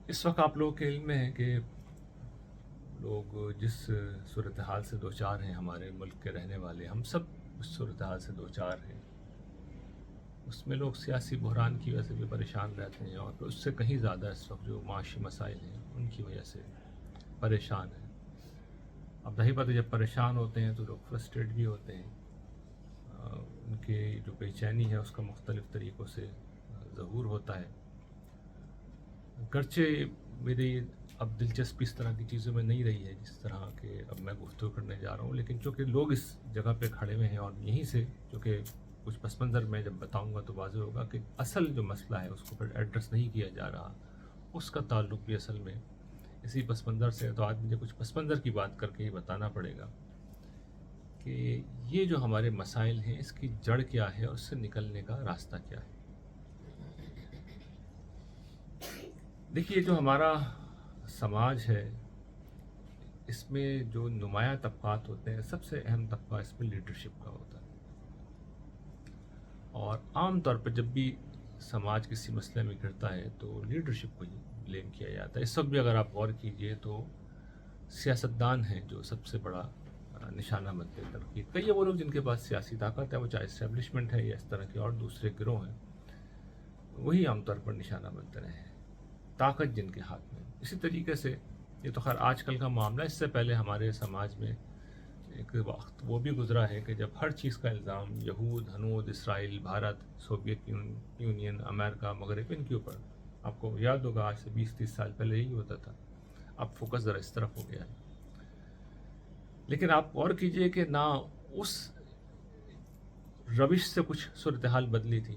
اس وقت آپ لوگوں کے علم میں ہے کہ لوگ جس صورتحال سے دوچار ہیں، ہمارے ملک کے رہنے والے ہم سب اس صورتحال سے دوچار ہیں. اس میں لوگ سیاسی بحران کی وجہ سے بھی پریشان رہتے ہیں، اور اس سے کہیں زیادہ اس وقت جو معاشی مسائل ہیں ان کی وجہ سے پریشان ہیں. اب ظاہر بات ہے، جب پریشان ہوتے ہیں تو لوگ فرسٹریٹ بھی ہوتے ہیں. ان کے جو بے چینی ہے اس کا مختلف طریقوں سے ظہور ہوتا ہے. گرچہ میری اب دلچسپی اس طرح کی چیزوں میں نہیں رہی ہے جس طرح کہ اب میں گفتگو کرنے جا رہا ہوں، لیکن چونکہ لوگ اس جگہ پہ کھڑے ہوئے ہیں اور یہیں سے چونکہ کچھ پس منظر میں جب بتاؤں گا تو واضح ہوگا کہ اصل جو مسئلہ ہے اس کو پھر ایڈریس نہیں کیا جا رہا، اس کا تعلق بھی اصل میں اسی پس منظر سے. تو آج مجھے کچھ پس منظر کی بات کر کے یہ بتانا پڑے گا کہ یہ جو ہمارے مسائل ہیں اس کی جڑ کیا ہے اور اس سے نکلنے کا راستہ کیا ہے. دیکھیے، جو ہمارا سماج ہے اس میں جو نمایاں طبقات ہوتے ہیں، سب سے اہم طبقہ اس میں لیڈرشپ کا ہوتا ہے. اور عام طور پر جب بھی سماج کسی مسئلے میں گرتا ہے تو لیڈرشپ کو ہی بلیم کیا جاتا ہے. اس وقت بھی اگر آپ غور کیجئے تو سیاستدان ہیں جو سب سے بڑا نشانہ بنتے ہیں تنقید کا. یہ وہ لوگ جن کے پاس سیاسی طاقت ہے، وہ چاہے اسٹیبلشمنٹ ہے یا اس طرح کے اور دوسرے گروہ ہیں، وہی عام طور پر نشانہ بنتے رہے ہیں، طاقت جن کے ہاتھ میں. اسی طریقے سے یہ تو خیر آج کل کا معاملہ، اس سے پہلے ہمارے سماج میں ایک وقت وہ بھی گزرا ہے کہ جب ہر چیز کا الزام یہود، ہنود، اسرائیل، بھارت، سوویت یونین، امریکہ، مغرب، ان کے اوپر. آپ کو یاد ہوگا آج سے 20-30 سال پہلے یہی ہوتا تھا. اب فوکس ذرا اس طرف ہو گیا ہے. لیکن آپ غور کیجئے کہ نہ اس روش سے کچھ صورتحال بدلی تھی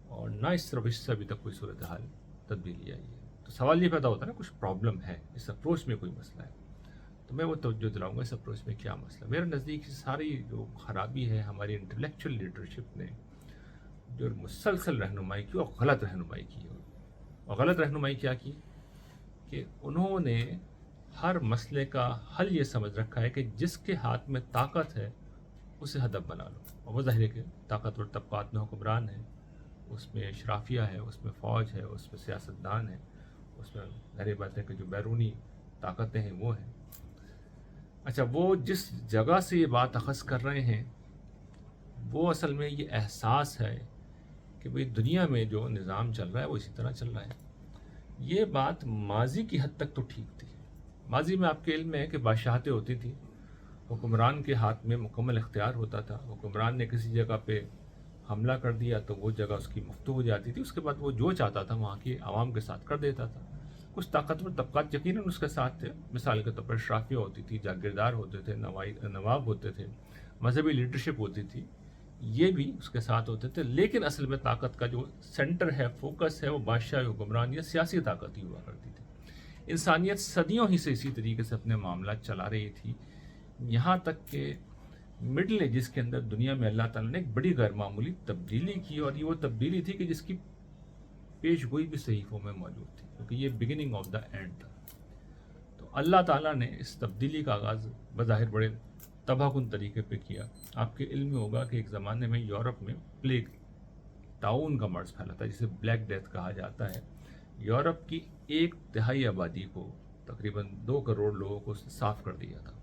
اور نہ اس روش سے ابھی تک کوئی صورتحال تبدیلی آئی ہے. تو سوال یہ پیدا ہوتا ہے نا، کچھ پرابلم ہے، اس اپروچ میں کوئی مسئلہ ہے. تو میں وہ توجہ دلاؤں گا اس اپروچ میں کیا مسئلہ. میرے نزدیک ساری جو خرابی ہے ہماری انٹلیکچوئل لیڈرشپ نے جو مسلسل رہنمائی کی اور غلط رہنمائی کی. اور غلط رہنمائی کیا کی کہ انہوں نے ہر مسئلے کا حل یہ سمجھ رکھا ہے کہ جس کے ہاتھ میں طاقت ہے اسے ہدف بنا لو. اور وہ ظاہر ہے کہ طاقتور طبقات میں حکمران ہیں، اس میں اشرافیہ ہے، اس میں فوج ہے، اس میں سیاستدان ہے، اس میں ظاہر بات ہے کہ جو بیرونی طاقتیں ہیں وہ ہیں. اچھا، وہ جس جگہ سے یہ بات اخذ کر رہے ہیں وہ اصل میں یہ احساس ہے کہ بھئی دنیا میں جو نظام چل رہا ہے وہ اسی طرح چل رہا ہے. یہ بات ماضی کی حد تک تو ٹھیک تھی. ماضی میں آپ کے علم میں ہے کہ بادشاہتیں ہوتی تھیں، حکمران کے ہاتھ میں مکمل اختیار ہوتا تھا. حکمران نے کسی جگہ پہ حملہ کر دیا تو وہ جگہ اس کی مفتوح ہو جاتی تھی. اس کے بعد وہ جو چاہتا تھا وہاں کی عوام کے ساتھ کر دیتا تھا. کچھ طاقتور طبقات یقیناً اس کے ساتھ تھے. مثال کے طور پر اشرافیہ ہوتی تھی، جاگیردار ہوتے تھے، نواب ہوتے تھے، مذہبی لیڈرشپ ہوتی تھی، یہ بھی اس کے ساتھ ہوتے تھے. لیکن اصل میں طاقت کا جو سینٹر ہے، فوکس ہے، وہ بادشاہ، حکمران یا سیاسی طاقت ہی ہوا کرتی تھی. انسانیت صدیوں ہی سے اسی طریقے سے اپنے معاملات چلا رہی تھی، یہاں تک کہ مڈل ایجز کے اندر دنیا میں اللہ تعالیٰ نے ایک بڑی غیر معمولی تبدیلی کی. اور یہ وہ تبدیلی تھی کہ جس کی پیش گوئی بھی صحیفوں میں موجود تھی، کیونکہ یہ بگننگ آف دا اینڈ تھا. تو اللہ تعالیٰ نے اس تبدیلی کا آغاز بظاہر بڑے تباہ کن طریقے پہ کیا. آپ کے علم میں ہوگا کہ ایک زمانے میں یورپ میں پلیگ، طاعون کا مرض پھیلا تھا جسے بلیک ڈیتھ کہا جاتا ہے. یورپ کی 1/3 آبادی کو، تقریباً 2 کروڑ لوگوں کو صاف کر دیا تھا.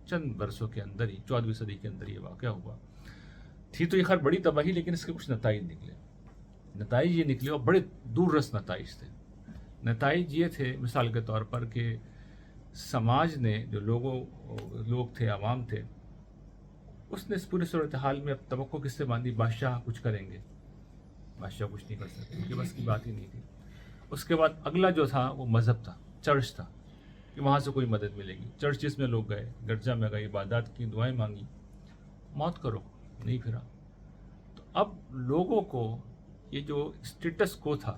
چند برسوں کے اندر ہی، 14ویں صدی کے اندر یہ واقعہ ہوا. تھی تو یہ خیر بڑی تباہی، لیکن اس کے کچھ نتائج نکلے. نتائج یہ نکلے اور بڑے دور رس نتائج تھے. نتائج یہ تھے مثال کے طور پر کہ سماج نے جو لوگ تھے، عوام تھے، اس نے اس پورے صورتحال میں اب توقع کس سے باندھی؟ بادشاہ کچھ کریں گے. بادشاہ کچھ نہیں کر سکتے، ان کے بس کی بات ہی نہیں تھی. اس کے بعد اگلا جو تھا وہ مذہب تھا، چرچ تھا، کہ وہاں سے کوئی مدد ملے گی. چرچز میں لوگ گئے، گرجا میں گئے، عبادات کی، دعائیں مانگی، موت کرو، نہیں پھرا. تو اب لوگوں کو یہ جو اسٹیٹس کو تھا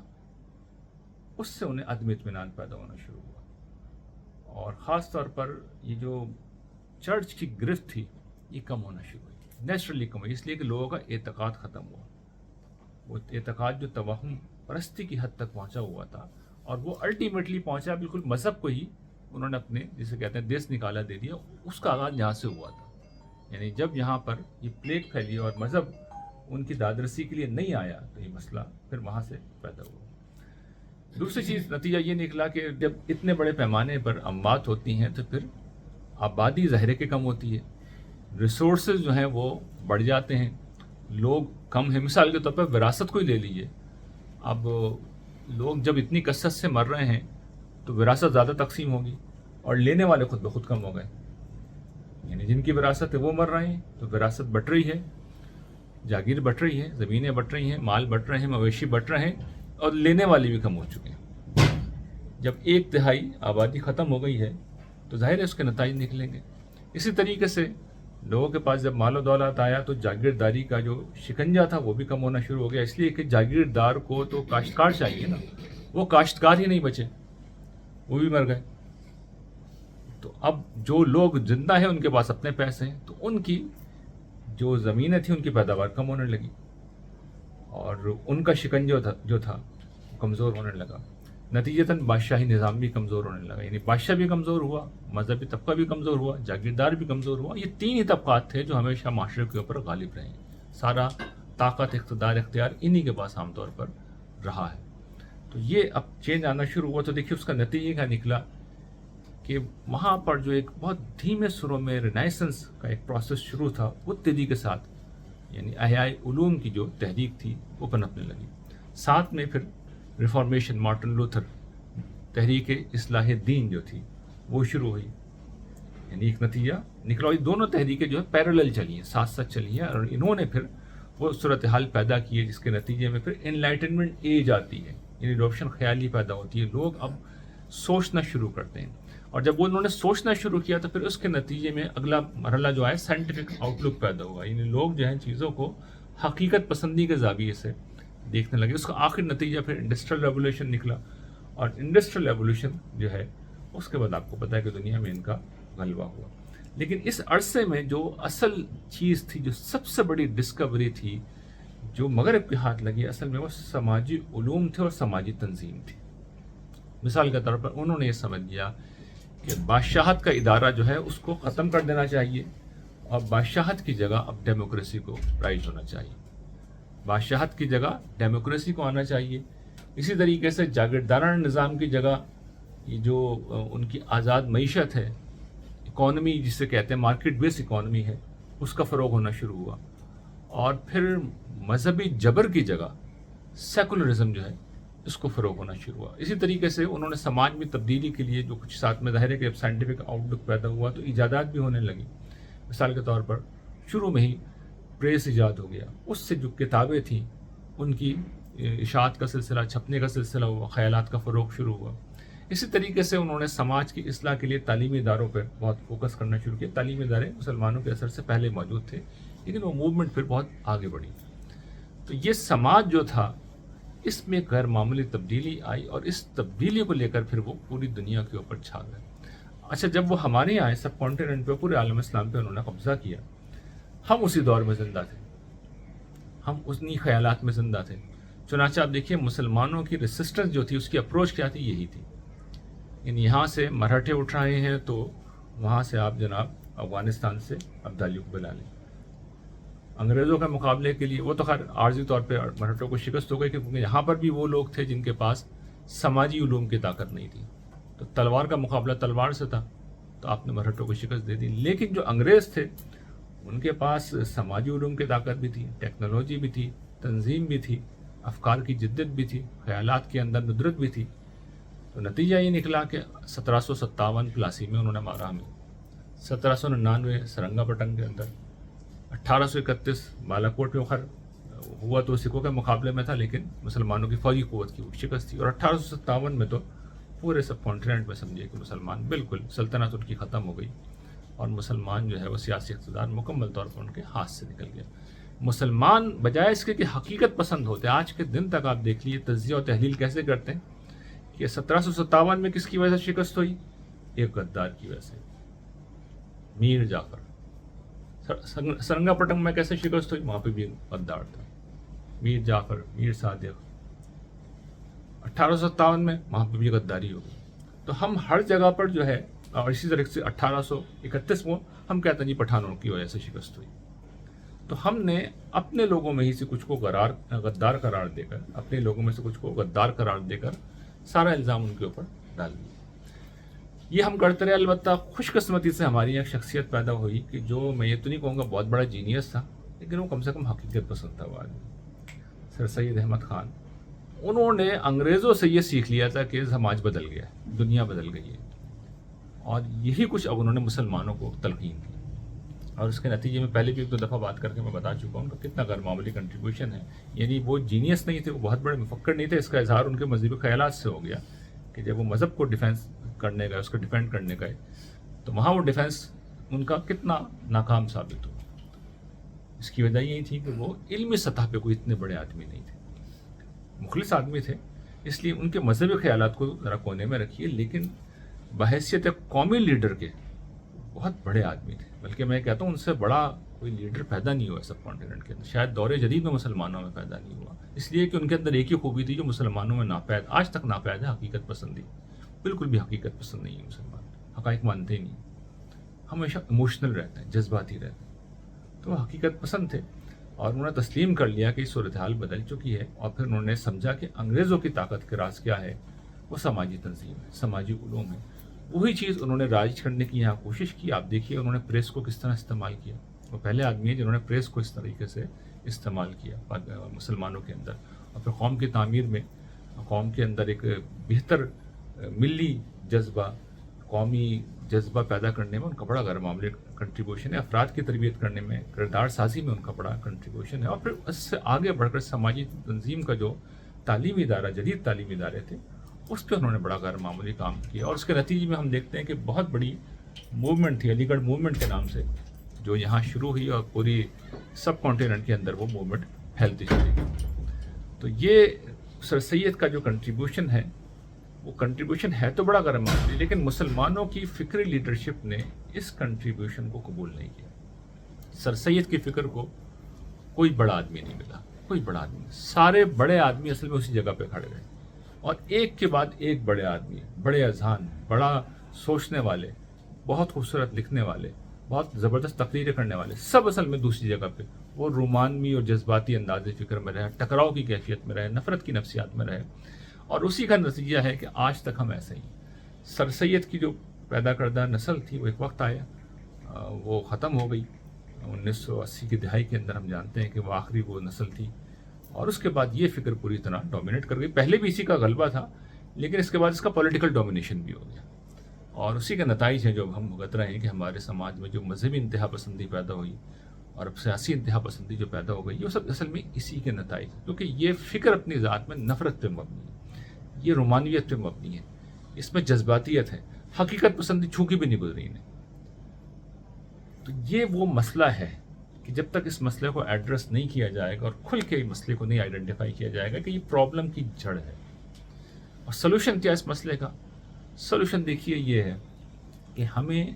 اس سے انہیں عدم اطمینان پیدا ہونا شروع ہوا. اور خاص طور پر یہ جو چرچ کی گرفت تھی یہ کم ہونا شروع ہوئی، نیچرلی کم ہوئی، اس لیے کہ لوگوں کا اعتقاد ختم ہوا. وہ اعتقاد جو توہم پرستی کی حد تک پہنچا ہوا تھا، اور وہ الٹیمیٹلی پہنچا بالکل مذہب کو ہی انہوں نے اپنے جسے کہتے ہیں دیس نکالا دے دیا. اس کا آغاز یہاں سے ہوا تھا. یعنی جب یہاں پر یہ پلیگ پھیلی اور مذہب ان کی دادرسی کے لیے نہیں آیا تو یہ مسئلہ پھر وہاں سے پیدا ہوا. दूसरी चीज़ नतीजा ये निकला कि जब इतने बड़े पैमाने पर अमवात होती हैं तो फिर आबादी ज़ाहिर के कम होती है, रिसोर्सेज जो हैं वो बढ़ जाते हैं, लोग कम हैं। मिसाल के तौर पर विरासत को ही ले लीजिए, अब लोग जब इतनी कसरत से मर रहे हैं तो विरासत ज़्यादा तकसीम होगी और लेने वाले खुद ब खुद कम हो गए, यानी जिनकी विरासत है वो मर रहे हैं तो विरासत बढ़ रही है, जागीर बढ़ रही है, ज़मीनें बढ़ रही हैं, माल बढ़ रहे हैं, मवेशी बढ़ रहे हैं और लेने वाले भी कम हो चुके हैं। जब 1/3 आबादी ख़त्म हो गई है तो ज़ाहिर है उसके नतीजे निकलेंगे। इसी तरीके से लोगों के पास जब मालो दौलत आया तो जागीरदारी का जो शिकंजा था वो भी कम होना शुरू हो गया, इसलिए कि जागीरदार को तो काश्तकार चाहिए ना, वो काश्तकार ही नहीं बचे, वो भी मर गए। तो अब जो लोग जिंदा हैं उनके पास अपने पैसे हैं तो उनकी जो ज़मीनें थी उनकी पैदावार कम होने लगी और उनका शिकंजा जो था वो कमज़ोर होने लगा। नतीजतन बादशाही निज़ाम भी कमज़ोर होने लगा, यानी बादशाह भी कमज़ोर हुआ, मजहबी तबका भी कमज़ोर हुआ, जागीरदार भी कमज़ोर हुआ। ये 3 ही तबकात थे जो हमेशा माशरे के ऊपर गालिब रहे। सारा ताकत, इक़्तिदार, इख्तियार इन्हीं के पास आमतौर पर रहा है। तो ये अब चेंज आना शुरू हुआ तो देखिए उसका नतीजे क्या निकला कि वहाँ पर जो एक बहुत धीमे सुरों में रिनाइसेंस का एक प्रोसेस शुरू था वो तेज़ी के साथ, यानी अहयाए उलूम की जो तहरीक थी वो पनपने लगी। साथ में फिर रिफॉर्मेशन, मार्टिन लूथर, तहरीक इस्लाह दीन जो थी वो शुरू हुई, यानी एक नतीजा निकला। ये दोनों तहरीकें जो है पैरेलल चली हैं, साथ साथ चली हैं और इन्होंने फिर वो सूरत हाल पैदा की है जिसके नतीजे में फिर एनलाइटनमेंट एज आती है, यानी रोशन ख्याली पैदा होती है, लोग अब सोचना शुरू करते हैं। और जब वो उन्होंने सोचना शुरू किया तो फिर उसके नतीजे में अगला मरहला जो है साइंटिफिक आउटलुक पैदा हुआ, यानी लोग जो हैं चीज़ों को हकीकत पसंदी के ज़ाविये से देखने लगे। उसका आखिर नतीजा फिर इंडस्ट्रियल रेवोल्यूशन निकला और इंडस्ट्रियल रेवोल्यूशन जो है उसके बाद आपको पता है कि दुनिया में इनका गलबा हुआ। लेकिन इस अरसे में जो असल चीज़ थी, जो सबसे बड़ी डिस्कवरी थी जो मगरब के हाथ लगी, असल में वो समाजी उलूम थे और समाजी तंजीम थी। मिसाल के तौर पर उन्होंने ये समझ लिया कि बादशाहत का इदारा जो है उसको ख़त्म कर देना चाहिए और बादशाहत की जगह अब डेमोक्रेसी को राइज होना चाहिए, बादशाहत की जगह डेमोक्रेसी को आना चाहिए। इसी तरीके से जागीरदाराना निज़ाम की जगह ये जो उनकी आज़ाद मईशत है, इकॉनमी जिसे कहते हैं मार्केट बेस इकॉनमी है, उसका फ़रोग़ होना शुरू हुआ और फिर मजहबी जबर की जगह सेकुलरिज्म जो है इसको फ़रोग़ होना शुरू हुआ। इसी तरीके से उन्होंने समाज में तब्दीली के लिए जो कुछ साथ में ज़ाहिर है कि जब साइंटिफिक आउटलुक पैदा हुआ तो ईजादात भी होने लगी। मिसाल के तौर पर शुरू में ही प्रेस ईजाद हो गया, उससे जो किताबें थीं उनकी इशाअत का सिलसिला, छपने का सिलसिला हुआ, ख़यालात का फ़रोग़ शुरू हुआ। इसी तरीके से उन्होंने समाज की इस्लाह के लिए तालीमी इदारों पर बहुत फोकस करना शुरू किया। तालीमी इदारे मुसलमानों के असर से पहले मौजूद थे लेकिन वो मूवमेंट फिर बहुत आगे बढ़ी। तो ये समाज जो था इसमें गैर मामूली तब्दीली आई और इस तब्दीली को लेकर फिर वो पूरी दुनिया के ऊपर छा गए। अच्छा, जब वो हमारे यहाँ सब कॉन्टिनेंट पे, पूरे आलम इस्लाम पे उन्होंने कब्ज़ा किया, हम उसी दौर में ज़िंदा थे, हम उन्हीं ख़यालात में ज़िंदा थे। चुनांचे आप देखिए मुसलमानों की रेसिस्टेंस जो थी उसकी अप्रोच क्या थी, यही थी। यानी यहाँ से मराठे उठ रहे हैं तो वहाँ से आप जनाब अफ़गानिस्तान से अब्दाली को बुला लें। अंग्रेज़ों के मुकाबले के लिए वो तो खैर आर्जी तौर पे मराठों को शिकस्त हो गई क्योंकि यहाँ पर भी वो लोग थे जिनके पास समाजी उलूम की ताकत नहीं थी, तो तलवार का मुकाबला तलवार से था, तो आपने मराठों को शिकस्त दे दी। लेकिन जो अंग्रेज़ थे उनके पास समाजी उलूम की ताकत भी थी, टेक्नोलॉजी भी थी, तंजीम भी थी, अफकार की जिद्दत भी थी, ख़यालात के अंदर नुदरत भी थी। तो नतीजा ये निकला कि 1757 प्लासी में उन्होंने मारा हमें, 1799 सरंगापटन के अंदर, 1831 बालाकोट में खैर हुआ तो सिखों के मुकाबले में था लेकिन मुसलमानों की फौजी क़ुव्वत की शिकस्त थी, और 1857 में तो पूरे सब कॉन्टिनेंट में समझिए कि मुसलमान बिल्कुल सल्तनत उनकी ख़त्म हो गई और मुसलमान जो है वो सियासी इक़्तिदार मुकम्मल तौर पर उनके हाथ से निकल गया। मुसलमान बजाय इसके कि हकीकत पसंद होते, आज के दिन तक आप देख लीजिए तज़किया और तहलील कैसे करते हैं कि 1757 में किसकी वजह से शिकस्त हुई, एक गद्दार की वजह से, मीर जाफ़र। सरंगापटन में कैसे शिकस्त हुई, वहाँ पे भी गद्दार था, मीर जाफ़र, मीर सादिक। 1857 में वहाँ पे भी गद्दारी हो गई। तो हम हर जगह पर जो है, और इसी तरह से 1831 में हम कहते हैं जी पठानों की वजह से शिकस्त हुई। तो हमने अपने लोगों में ही से कुछ को गद्दार करार देकर, अपने लोगों में से कुछ को गद्दार करार देकर सारा इल्ज़ाम उनके ऊपर डाल दिया। ये हम करते रहे। अलबत्ता खुशकिस्मती से हमारी एक शख्सियत पैदा हुई कि जो, मैं ये तो नहीं कहूँगा बहुत बड़ा जीनियस था, लेकिन वो कम से कम हकीकत पसंद था वो आदमी, सर सैयद अहमद ख़ान। उन्होंने अंग्रेज़ों से ये सीख लिया था कि समाज बदल गया है, दुनिया बदल गई है, और यही कुछ अब उन्होंने मुसलमानों को तलक़ीन की। और उसके नतीजे में पहले भी एक दो दफ़ा बात करके मैं बता चुका हूँ उनका कितना गैर मामूली कंट्रीब्यूशन है। यानी वो जीनियस नहीं थे, वो बहुत बड़े मुफक्कर नहीं थे, इसका इजहार उनके मजहबी ख्यालात से हो गया कि जब वो मज़हब को डिफेंस करने गए, उसको डिफेंड करने गए, तो वहाँ वो डिफेंस उनका कितना नाकाम साबित हुआ। इसकी वजह यही थी कि वो इल्मी सतह पे कोई इतने बड़े आदमी नहीं थे, मुखलिस आदमी थे। इसलिए उनके मजहबी ख्यालात को ज़रा कोने में रखिए, लेकिन बहैसियत कौमी लीडर के बहुत बड़े आदमी थे। बल्कि मैं कहता हूँ उनसे बड़ा कोई लीडर पैदा नहीं हुआ सब कॉन्टिनेंट के अंदर, शायद दौरे जदीद में मुसलमानों में पैदा नहीं हुआ, इसलिए कि उनके अंदर एक ही खूबी थी जो मुसलमानों में नापैद, आज तक नापैद है, हकीकत पसंदी। बिल्कुल भी हकीकत पसंद नहीं है मुसलमान, हक़ाइक़ मानते ही नहीं, हमेशा इमोशनल रहते हैं, जज्बाती रहते हैं। तो हकीकत पसंद थे और उन्होंने तस्लीम कर लिया कि सूरत हाल बदल चुकी है, और फिर उन्होंने समझा कि अंग्रेज़ों की ताकत के राज क्या है, वो समाजी तंजीम है, समाजी उलूम है। वही चीज़ उन्होंने राज करने की यहाँ कोशिश की। आप देखिए उन्होंने प्रेस को किस तरह इस्तेमाल किया। वो पहले आदमी है जिन्होंने प्रेस को इस तरीके से इस्तेमाल किया मुसलमानों के अंदर, और फिर कौम की तामीर में, कौम के अंदर एक बेहतर मिली जज्बा, कौमी जज्बा पैदा करने में उनका बड़ा गैर मामूली कंट्रीब्यूशन है। अफराद की तरबियत करने में, किरदार साजी में उनका बड़ा कंट्रीब्यूशन है। और फिर इससे आगे बढ़कर समाजी तंजीम का जो तालीमी इदारा, जदीद तालीमी इदारे थे, उस पर उन्होंने बड़ा गैर मामूली काम किया। और उसके नतीजे में हम देखते हैं कि बहुत बड़ी मूवमेंट थी, अलीगढ़ मूवमेंट के नाम से, जो यहाँ शुरू हुई और पूरी सब कॉन्टिनेंट के अंदर वो मूवमेंट फैलती चली गई। तो ये सर सैयद का जो कंट्रीब्यूशन है, वो कंट्रीब्यूशन है तो बड़ा गैर मामूली, लेकिन मुसलमानों की फ़िक्री लीडरशिप ने इस कंट्रीब्यूशन को कबूल नहीं किया। सर सैयद की फ़िक्र को कोई बड़ा आदमी नहीं मिला, कोई बड़ा आदमी, सारे बड़े आदमी असल में उसी जगह पे खड़े रहे, और एक के बाद एक बड़े आदमी, बड़े अज़हान, बड़ा सोचने वाले, बहुत खूबसूरत लिखने वाले, बहुत ज़बरदस्त तकरीरें करने वाले, सब असल में दूसरी जगह पे वो रोमानवी और जज्बाती अंदाज़ फ़िक्र में रहे, टकराव की कैफियत में रहे, नफ़रत की नफ्सियात में रहे। और उसी का नतीजा है कि आज तक हम ऐसे ही। सर सैयद की जो पैदा करदा नस्ल थी, वो एक वक्त आया, वो ख़त्म हो गई 1980 की दहाई के अंदर। हम जानते हैं कि वो आखिरी वो नस्ल थी, और उसके बाद ये फ़िक्र पूरी तरह डोमिनेट कर गई। पहले भी इसी का गलबा था, लेकिन इसके बाद इसका पॉलिटिकल डोमिनेशन भी हो गया, और उसी के नताइज हैं जो हम भुगत रहे हैं कि हमारे समाज में जो मजहबी इंतहा पसंदी पैदा हुई और अब सियासी इंतहा पसंदी जो पैदा हो गई, ये सब असल में इसी के नताइज, क्योंकि ये फ़िक्र अपनी ज़ात में नफ़रत पर मबनी है, ये रोमानियत पर मबनी है, इसमें जज्बातियत है, हकीकत पसंदी छूकी भी नहीं गुजरी इन्हें। तो ये वो मसला है कि जब तक इस मसले को एड्रेस नहीं किया जाएगा और खुल के मसले को नहीं आइडेंटिफाई किया जाएगा कि ये प्रॉब्लम की जड़ है। और सलूशन क्या इस मसले का? सलूशन देखिए ये है कि हमें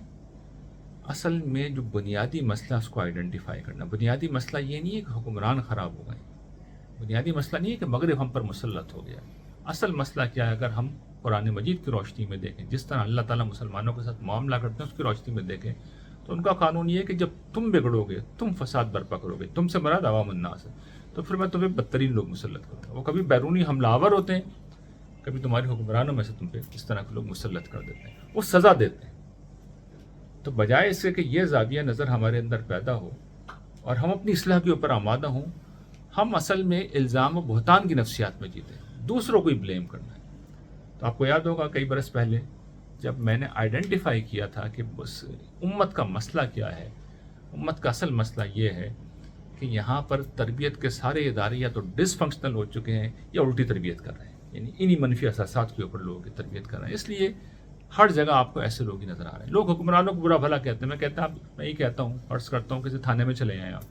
असल में जो बुनियादी मसला उसको आइडेंटिफाई करना। बुनियादी मसला ये नहीं है कि हुक्मरान ख़राब हो गए, बुनियादी मसला नहीं है कि मगरिब हम पर मुसल्लत हो गया। असल मसला क्या है? अगर हम कुरान मजीद की रोशनी में देखें, जिस तरह अल्लाह ताला मुसलमानों के साथ मामला करते हैं उसकी रोशनी में देखें, तो उनका कानून ये है कि जब तुम बिगड़ोगे, तुम फसाद बर्पा करोगे, तुमसे मराद अवाम उन्नास है, तो फिर मैं तुम्हें बदतरीन लोग मुसल्लत करूँगा। वो कभी बैरूनी हमलावर होते हैं, कभी तुम्हारे हुक्मरानों में से तुम पे इस तरह के लोग मुसल्लत कर देते हैं, वो सज़ा देते हैं। तो बजाय इससे कि ये ज़ाविया नज़र हमारे अंदर पैदा हो और हम अपनी इस्लाह के ऊपर आमादा हों, हम असल में इल्ज़ाम व बहतान की नफ्सियात में जीते हैं, दूसरों को ही ब्लेम करना है। तो आपको याद होगा कई बरस पहले जब मैंने आइडेंटिफाई किया था कि बस उम्मत का मसला क्या है, उम्मत का असल मसला ये है कि यहाँ पर तरबियत के सारे इदारे या तो डिसफंक्शनल हो चुके हैं या उल्टी तरबियत कर रहे हैं, यानी इन्हीं मनफी असासात के ऊपर लोगों की तरबियत कर रहे हैं। इसलिए हर जगह आपको ऐसे लोग ही नज़र आ रहे हैं। लोग हुक्मरानों को बुरा भला कहते हैं, मैं ही कहता हूँ, अर्ज़ करता हूँ, किसी थाने में चले जाएँ आप,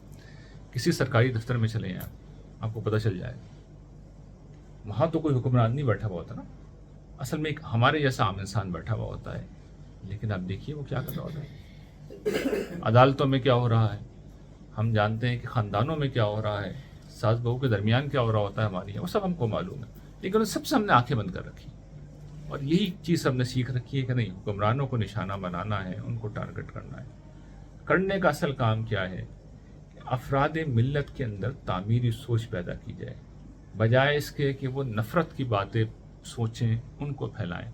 किसी सरकारी दफ्तर में चले जाएँ, आपको पता चल जाएगा वहाँ तो कोई हुक्मरान नहीं बैठा हुआ होता ना, असल में एक हमारे जैसा आम इंसान बैठा हुआ होता है। लेकिन आप देखिए वो क्या कर रहा होता है, अदालतों में क्या हो रहा है, हम जानते हैं कि ख़ानदानों में क्या हो रहा है, सास बहू के दरमियान क्या हो रहा होता है हमारी है, वो सब हमको मालूम है। लेकिन उन सबसे हमने आंखें बंद कर रखी, और यही चीज़ हमने सीख रखी है कि नहीं, हुक्मरानों को निशाना बनाना है, उनको टारगेट करना है। करने का असल काम क्या है कि अफराद मिल्लत के अंदर तामीरी सोच पैदा की जाए, बजाय इसके कि वो नफ़रत की बातें سوچیں، ان کو پھیلائیں.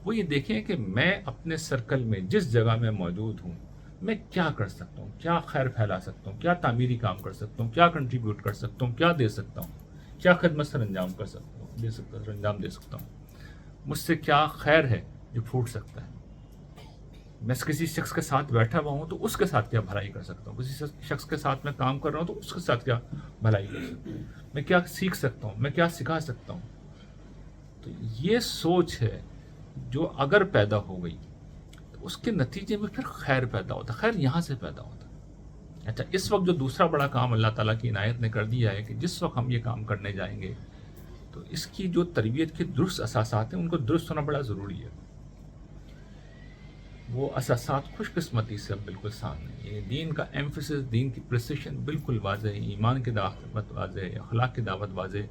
وہ یہ دیکھیں کہ میں اپنے سرکل میں جس جگہ میں موجود ہوں میں کیا کر سکتا ہوں، کیا خیر پھیلا سکتا ہوں، کیا تعمیری کام کر سکتا ہوں، کیا کنٹریبیوٹ کر سکتا ہوں، کیا دے سکتا ہوں، کیا خدمت سر انجام کر سکتا ہوں، دے سکتا ہوں. مجھ سے کیا خیر ہے جو پھوٹ سکتا ہے. میں کسی شخص کے ساتھ بیٹھا ہوا ہوں تو اس کے ساتھ کیا بھلائی کر سکتا ہوں، کسی شخص کے ساتھ میں کام کر رہا ہوں تو اس کے ساتھ کیا بھلائی کر سکتا ہوں، میں کیا سیکھ سکتا ہوں، میں کیا سکھا سکتا ہوں. تو یہ سوچ ہے جو اگر پیدا ہو گئی تو اس کے نتیجے میں پھر خیر پیدا ہوتا ہے. خیر یہاں سے پیدا ہوتا ہے. اچھا، اس وقت جو دوسرا بڑا کام اللہ تعالیٰ کی عنایت نے کر دیا ہے کہ جس وقت ہم یہ کام کرنے جائیں گے تو اس کی جو تربیت کے درست اساسات ہیں ان کو درست ہونا بڑا ضروری ہے. وہ اساسات خوش قسمتی سے اب بالکل سامنے ہیں. دین کا ایمفیسس، دین کی پریسیشن بالکل واضح ہے، ایمان کی دعوت واضح ہے، اخلاق کی دعوت واضح ہے.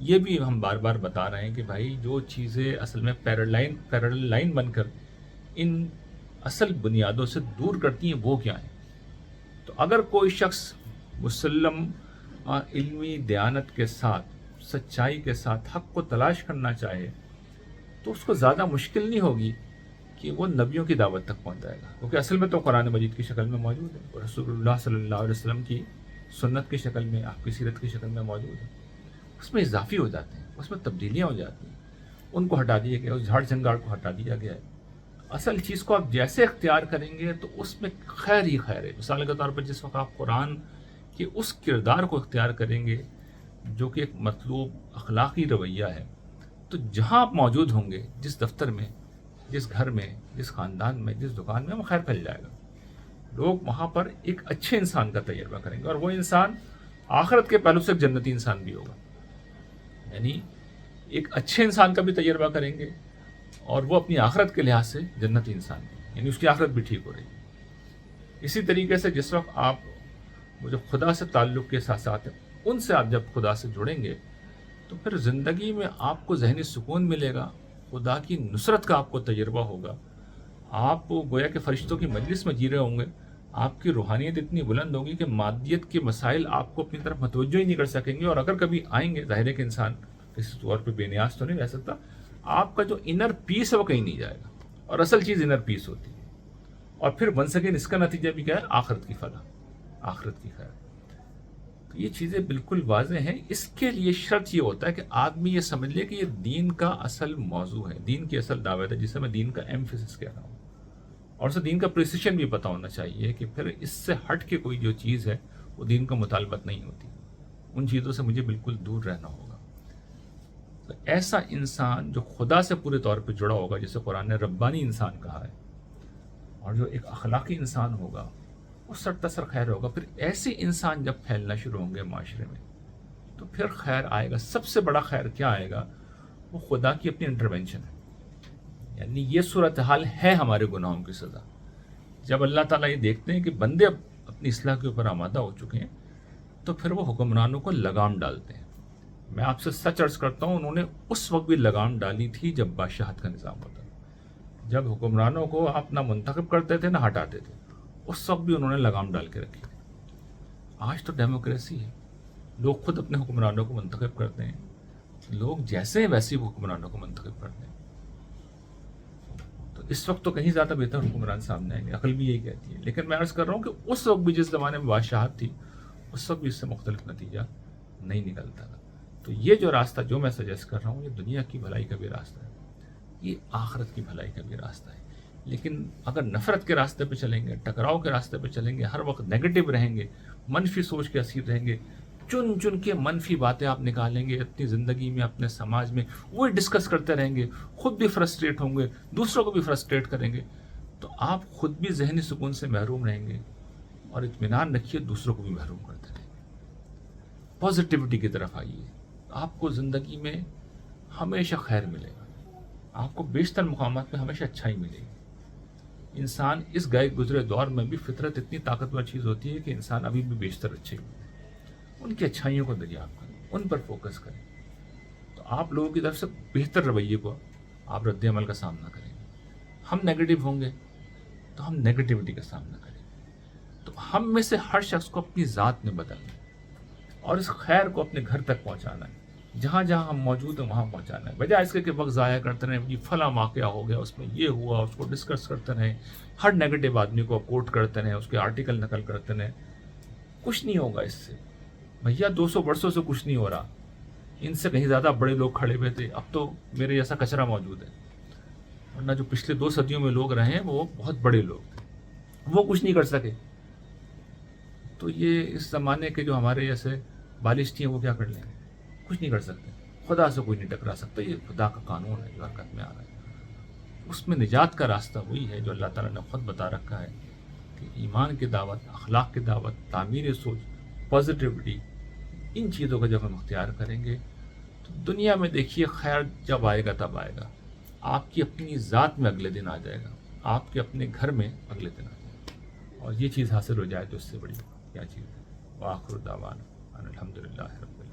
یہ بھی ہم بار بار بتا رہے ہیں کہ بھائی جو چیزیں اصل میں پیرل لائن بن کر ان اصل بنیادوں سے دور کرتی ہیں وہ کیا ہیں. تو اگر کوئی شخص مسلم علمی دیانت کے ساتھ، سچائی کے ساتھ حق کو تلاش کرنا چاہے تو اس کو زیادہ مشکل نہیں ہوگی کہ وہ نبیوں کی دعوت تک پہنچ جائے گا، کیونکہ اصل میں تو قرآن مجید کی شکل میں موجود ہے، اور رسول اللہ صلی اللہ علیہ وسلم کی سنت کی شکل میں، آپ کی سیرت کی شکل میں موجود ہے. اس میں اضافی ہو جاتے ہیں، اس میں تبدیلیاں ہو جاتی ہیں، ان کو ہٹا دیا گیا، اس جھاڑ جھنگاڑ کو ہٹا دیا گیا ہے. اصل چیز کو آپ جیسے اختیار کریں گے تو اس میں خیر ہی خیر ہے. مثال کے طور پر جس وقت آپ قرآن کے اس کردار کو اختیار کریں گے جو کہ ایک مطلوب اخلاقی رویہ ہے، تو جہاں آپ موجود ہوں گے، جس دفتر میں، جس گھر میں، جس خاندان میں، جس دکان میں، وہ خیر پھیل جائے گا. لوگ وہاں پر ایک اچھے انسان کا تجربہ کریں گے، اور وہ انسان آخرت کے پہلو سے ایک جنتی انسان بھی ہوگا. یعنی ایک اچھے انسان کا بھی تجربہ کریں گے اور وہ اپنی آخرت کے لحاظ سے جنتی انسان بھی، یعنی اس کی آخرت بھی ٹھیک ہو رہی ہے. اسی طریقے سے جس وقت آپ وہ جو خدا سے تعلق کے احساسات ہیں ان سے آپ جب خدا سے جڑیں گے تو پھر زندگی میں آپ کو ذہنی سکون ملے گا، خدا کی نصرت کا آپ کو تجربہ ہوگا. آپ گویا کہ فرشتوں کی مجلس میں جی رہے ہوں گے. آپ کی روحانیت اتنی بلند ہوگی کہ مادیت کے مسائل آپ کو اپنی طرف متوجہ ہی نہیں کر سکیں گے، اور اگر کبھی آئیں گے، ظاہر ہے کہ انسان کسی طور پہ بے نیاز تو نہیں رہ سکتا، آپ کا جو انر پیس ہے وہ کہیں نہیں جائے گا، اور اصل چیز انر پیس ہوتی ہے. اور پھر ون سکین اس کا نتیجہ بھی کیا ہے؟ آخرت کی فلاح، آخرت کی خیر. تو یہ چیزیں بالکل واضح ہیں. اس کے لیے شرط یہ ہوتا ہے کہ آدمی یہ سمجھ لے کہ یہ دین کا اصل موضوع ہے، دین کی اصل دعوت ہے، جسے میں دین کا ایمفیسس کہہ رہا ہوں. اور اسے دین کا پریسیشن بھی پتہ ہونا چاہیے کہ پھر اس سے ہٹ کے کوئی جو چیز ہے وہ دین کا مطالبت نہیں ہوتی. ان چیزوں سے مجھے بالکل دور رہنا ہوگا. تو ایسا انسان جو خدا سے پورے طور پہ جڑا ہوگا، جسے قرآن نے ربانی انسان کہا ہے، اور جو ایک اخلاقی انسان ہوگا، وہ سرتسر خیر ہوگا. پھر ایسے انسان جب پھیلنا شروع ہوں گے معاشرے میں تو پھر خیر آئے گا. سب سے بڑا خیر کیا آئے گا؟ وہ خدا کی اپنی انٹروینشن ہے. یعنی یہ صورتحال ہے ہمارے گناہوں کی سزا. جب اللہ تعالیٰ یہ دیکھتے ہیں کہ بندے اب اپنی اصلاح کے اوپر آمادہ ہو چکے ہیں تو پھر وہ حکمرانوں کو لگام ڈالتے ہیں. میں آپ سے سچ عرض کرتا ہوں، انہوں نے اس وقت بھی لگام ڈالی تھی جب بادشاہت کا نظام ہوتا تھا. جب حکمرانوں کو آپ نہ منتخب کرتے تھے نہ ہٹاتے تھے، اس وقت بھی انہوں نے لگام ڈال کے رکھی تھی. آج تو ڈیموکریسی ہے، لوگ خود اپنے حکمرانوں کو منتخب کرتے ہیں. لوگ جیسے ہیں ویسے ہی حکمرانوں کو منتخب کرتے ہیں. تو اس وقت تو کہیں زیادہ بہتر حکمران سامنے آئیں گے، عقل بھی یہی کہتی ہے. لیکن میں عرض کر رہا ہوں کہ اس وقت بھی جس زمانے میں بادشاہت تھی اس وقت بھی اس سے مختلف نتیجہ نہیں نکلتا تھا. تو یہ جو راستہ جو میں سجیسٹ کر رہا ہوں، یہ دنیا کی بھلائی کا بھی راستہ ہے، یہ آخرت کی بھلائی کا بھی راستہ ہے. لیکن اگر نفرت کے راستے پہ چلیں گے، ٹکراؤ کے راستے پہ چلیں گے، ہر وقت نیگیٹو رہیں گے، منفی سوچ کے اسیر رہیں گے، چن چن کے منفی باتیں آپ نکالیں گے اپنی زندگی میں، اپنے سماج میں، وہی ڈسکس کرتے رہیں گے، خود بھی فرسٹریٹ ہوں گے، دوسروں کو بھی فرسٹریٹ کریں گے، تو آپ خود بھی ذہنی سکون سے محروم رہیں گے. اور اطمینان رکھیے دوسروں کو بھی محروم کرتے رہیں. پازیٹیوٹی کی طرف آئیے، آپ کو زندگی میں ہمیشہ خیر ملے گا، آپ کو بیشتر مقامات پہ ہمیشہ اچھائی ملے گی. انسان اس گئے گزرے دور میں بھی فطرت اتنی طاقتور چیز ہوتی ہے کہ انسان ابھی بھی بیشتر اچھے ہوئے، ان کی اچھائیوں کو دریافت کریں، ان پر فوکس کریں. تو آپ لوگوں کی طرف سے بہتر رویے کو آپ رد عمل کا سامنا کریں گے. ہم نیگیٹو ہوں گے تو ہم نیگیٹیوٹی کا سامنا کریں گے. تو ہم میں سے ہر شخص کو اپنی ذات میں بدلنا ہے اور اس خیر کو اپنے گھر تک پہنچانا ہے. جہاں جہاں ہم موجود ہیں وہاں پہنچانا ہے، بجائے اس کے کہ وقت ضائع کرتے رہیں، یہ فلاں واقعہ ہو گیا، اس میں یہ ہوا، اس کو ڈسکس کرتے رہیں، ہر نیگیٹو آدمی کو کوٹ کرتے رہیں، اس کے آرٹیکل نقل کرتے رہیں، کچھ نہیں ہوگا اس سے بھیا. 200 برسوں سے کچھ نہیں ہو رہا. ان سے کہیں زیادہ بڑے لوگ کھڑے ہوئے تھے، اب تو میرے جیسا کچرا موجود ہے. ورنہ جو پچھلے 2 صدیوں میں لوگ رہے ہیں وہ بہت بڑے لوگ تھے، وہ کچھ نہیں کر سکے. تو یہ اس زمانے کے جو ہمارے جیسے بالشتی ہیں وہ کیا کر لیں گے؟ کچھ نہیں کر سکتے. خدا سے کوئی نہیں ٹکرا سکتا. یہ خدا کا قانون ہے جو حرکت میں آ رہا ہے. اس میں نجات کا راستہ وہی ہے جو اللہ تعالیٰ نے خود بتا رکھا ہے کہ ایمان کی دعوت، اخلاق کی دعوت، تعمیر سوچ، پازیٹیوٹی، ان چیزوں کا جب ہم اختیار کریں گے تو دنیا میں دیکھیے خیر جب آئے گا تب آئے گا. آپ کی اپنی ذات میں اگلے دن آ جائے گا، آپ کے اپنے گھر میں اگلے دن آ جائے گا. اور یہ چیز حاصل ہو جائے تو اس سے بڑی کیا چیز ہے. وآخر دعوانا ان الحمد للہ رب العالمین.